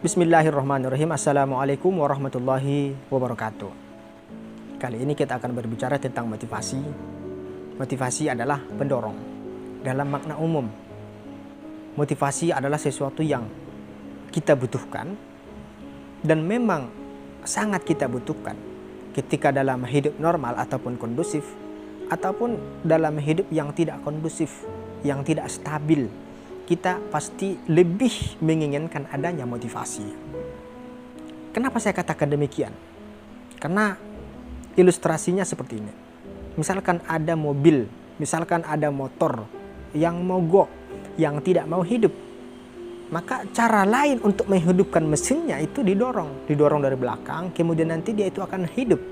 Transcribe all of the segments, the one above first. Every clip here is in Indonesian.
Bismillahirrahmanirrahim. Assalamualaikum warahmatullahi wabarakatuh. Kali ini kita akan berbicara tentang motivasi. Motivasi adalah pendorong. Dalam makna umum, motivasi adalah sesuatu yang kita butuhkan dan memang sangat kita butuhkan ketika dalam hidup normal ataupun kondusif, ataupun dalam hidup yang tidak kondusif, yang tidak stabil. Kita pasti lebih menginginkan adanya motivasi. Kenapa saya katakan demikian? Karena ilustrasinya seperti ini. Misalkan ada mobil, misalkan ada motor yang mogok, yang tidak mau hidup. Maka cara lain untuk menghidupkan mesinnya itu didorong dari belakang, kemudian nanti dia itu akan hidup.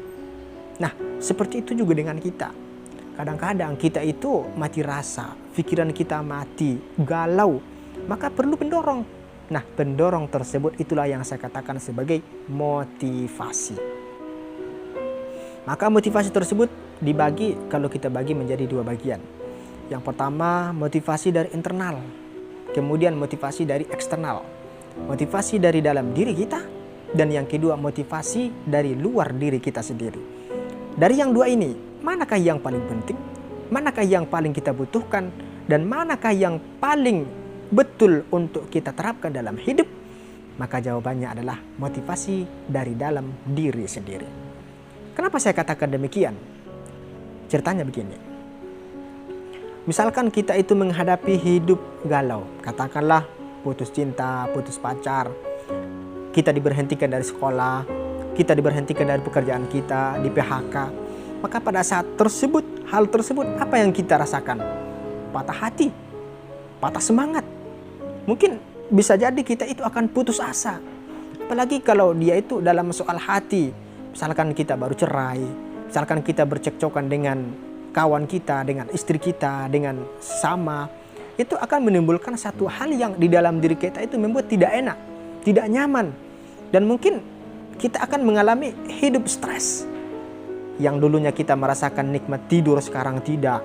Nah, seperti itu juga dengan kita. Kadang-kadang kita itu mati rasa, pikiran kita mati, galau, maka perlu pendorong. Nah, pendorong tersebut itulah yang saya katakan sebagai motivasi. Maka motivasi tersebut dibagi, kalau kita bagi menjadi dua bagian. Yang pertama, motivasi dari internal, kemudian motivasi dari eksternal. Motivasi dari dalam diri kita, dan yang kedua motivasi dari luar diri kita sendiri. Dari yang dua ini, manakah yang paling penting? Manakah yang paling kita butuhkan? Dan manakah yang paling betul untuk kita terapkan dalam hidup? Maka jawabannya adalah motivasi dari dalam diri sendiri. Kenapa saya katakan demikian? Ceritanya begini. Misalkan kita itu menghadapi hidup galau. Katakanlah putus cinta, putus pacar. Kita diberhentikan dari sekolah. Kita diberhentikan dari pekerjaan kita, di PHK. Maka pada saat tersebut, hal tersebut apa yang kita rasakan? Patah hati, patah semangat. Mungkin bisa jadi kita itu akan putus asa. Apalagi kalau dia itu dalam soal hati. Misalkan kita baru cerai, misalkan kita bercekcokan dengan kawan kita, dengan istri kita, dengan sesama. Itu akan menimbulkan satu hal yang di dalam diri kita itu membuat tidak enak, tidak nyaman. Dan mungkin kita akan mengalami hidup stres. Yang dulunya kita merasakan nikmat tidur, sekarang tidak.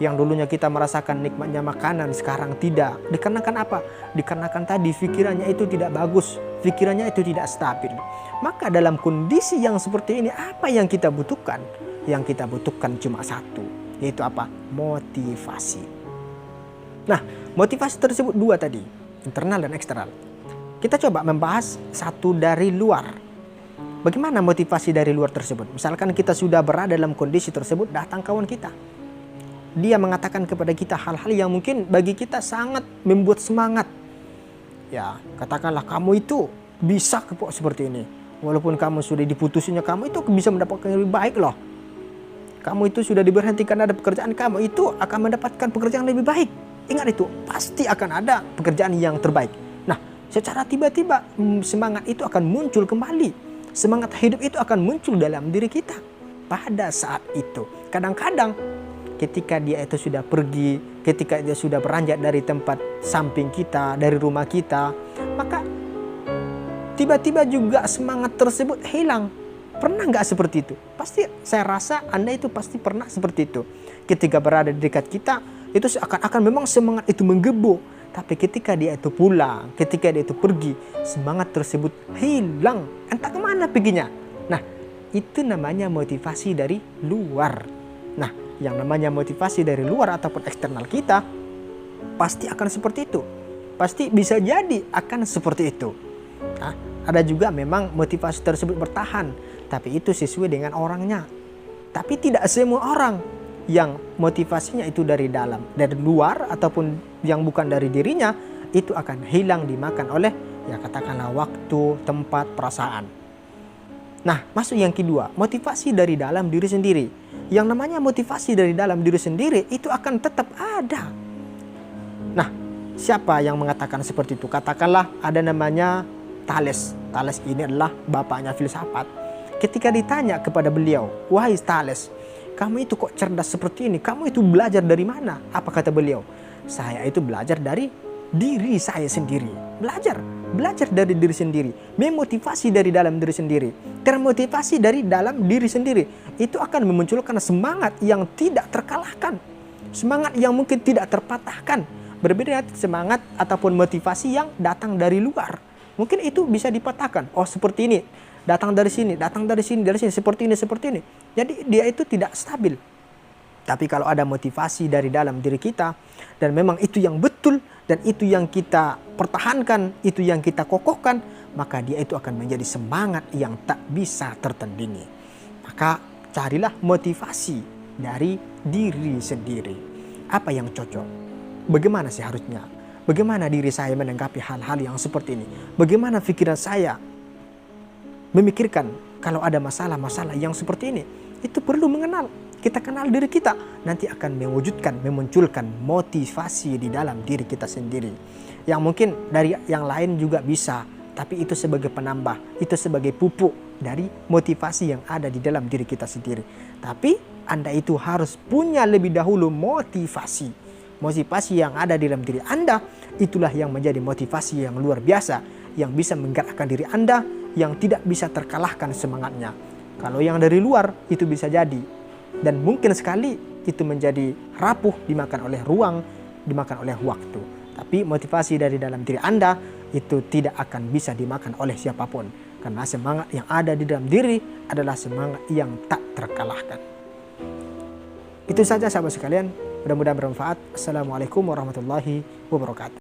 Yang dulunya kita merasakan nikmatnya makanan, sekarang tidak. Dikarenakan apa? Dikarenakan tadi pikirannya itu tidak bagus, pikirannya itu tidak stabil. Maka dalam kondisi yang seperti ini, apa yang kita butuhkan? Yang kita butuhkan cuma satu, yaitu apa? Motivasi. Nah, motivasi tersebut dua tadi, internal dan eksternal. Kita coba membahas satu dari luar. Bagaimana motivasi dari luar tersebut? Misalkan kita sudah berada dalam kondisi tersebut, datang kawan kita. Dia mengatakan kepada kita hal-hal yang mungkin bagi kita sangat membuat semangat. Ya, katakanlah kamu itu bisa kok seperti ini. Walaupun kamu sudah diputusinya, kamu itu bisa mendapatkan yang lebih baik loh. Kamu itu sudah diberhentikan dari pekerjaan, kamu itu akan mendapatkan pekerjaan yang lebih baik. Ingat itu, pasti akan ada pekerjaan yang terbaik. Nah, secara tiba-tiba semangat itu akan muncul kembali. Semangat hidup itu akan muncul dalam diri kita pada saat itu. Kadang-kadang ketika dia itu sudah pergi, ketika dia sudah beranjak dari tempat samping kita, dari rumah kita, maka tiba-tiba juga semangat tersebut hilang. Pernah nggak seperti itu? Pasti saya rasa Anda itu pasti pernah seperti itu. Ketika berada di dekat kita, itu akan memang semangat itu menggebu. Tapi ketika dia itu pulang, ketika dia itu pergi, semangat tersebut hilang. Entah kemana perginya. Nah, itu namanya motivasi dari luar. Nah, yang namanya motivasi dari luar ataupun eksternal kita, pasti akan seperti itu. Pasti bisa jadi akan seperti itu. Nah, ada juga memang motivasi tersebut bertahan. Tapi itu sesuai dengan orangnya. Tapi tidak semua orang yang motivasinya itu dari dalam, dari luar ataupun yang bukan dari dirinya, itu akan hilang dimakan oleh ya katakanlah waktu, tempat, perasaan. Nah, masuk yang kedua, motivasi dari dalam diri sendiri. Yang namanya motivasi dari dalam diri sendiri itu akan tetap ada. Nah, siapa yang mengatakan seperti itu? Katakanlah ada namanya Thales. Thales ini adalah bapaknya filsafat. Ketika ditanya kepada beliau, "Wahai Thales, kamu itu kok cerdas seperti ini? Kamu itu belajar dari mana?" Apa kata beliau? "Saya itu belajar dari diri saya sendiri." Belajar dari diri sendiri. Memotivasi dari dalam diri sendiri. Termotivasi dari dalam diri sendiri. Itu akan memunculkan semangat yang tidak terkalahkan. Semangat yang mungkin tidak terpatahkan. Berbeda semangat ataupun motivasi yang datang dari luar. Mungkin itu bisa dipatahkan. Oh seperti ini, datang dari sini, seperti ini. Jadi dia itu tidak stabil. Tapi kalau ada motivasi dari dalam diri kita, dan memang itu yang betul, dan itu yang kita pertahankan, itu yang kita kokohkan, maka dia itu akan menjadi semangat yang tak bisa tertandingi. Maka carilah motivasi dari diri sendiri. Apa yang cocok? Bagaimana seharusnya? Bagaimana diri saya menanggapi hal-hal yang seperti ini? Bagaimana pikiran saya memikirkan kalau ada masalah-masalah yang seperti ini? Itu perlu mengenal. Kita kenal diri kita, nanti akan memunculkan motivasi di dalam diri kita sendiri. Yang mungkin dari yang lain juga bisa, tapi itu sebagai penambah, itu sebagai pupuk dari motivasi yang ada di dalam diri kita sendiri. Tapi Anda itu harus punya lebih dahulu motivasi. Motivasi yang ada di dalam diri Anda, itulah yang menjadi motivasi yang luar biasa, yang bisa menggerakkan diri Anda, yang tidak bisa terkalahkan semangatnya. Kalau yang dari luar itu bisa jadi, dan mungkin sekali itu menjadi rapuh, dimakan oleh ruang, dimakan oleh waktu. Tapi motivasi dari dalam diri Anda itu tidak akan bisa dimakan oleh siapapun. Karena semangat yang ada di dalam diri adalah semangat yang tak terkalahkan. Itu saja sahabat sekalian. Mudah-mudahan bermanfaat. Assalamualaikum warahmatullahi wabarakatuh.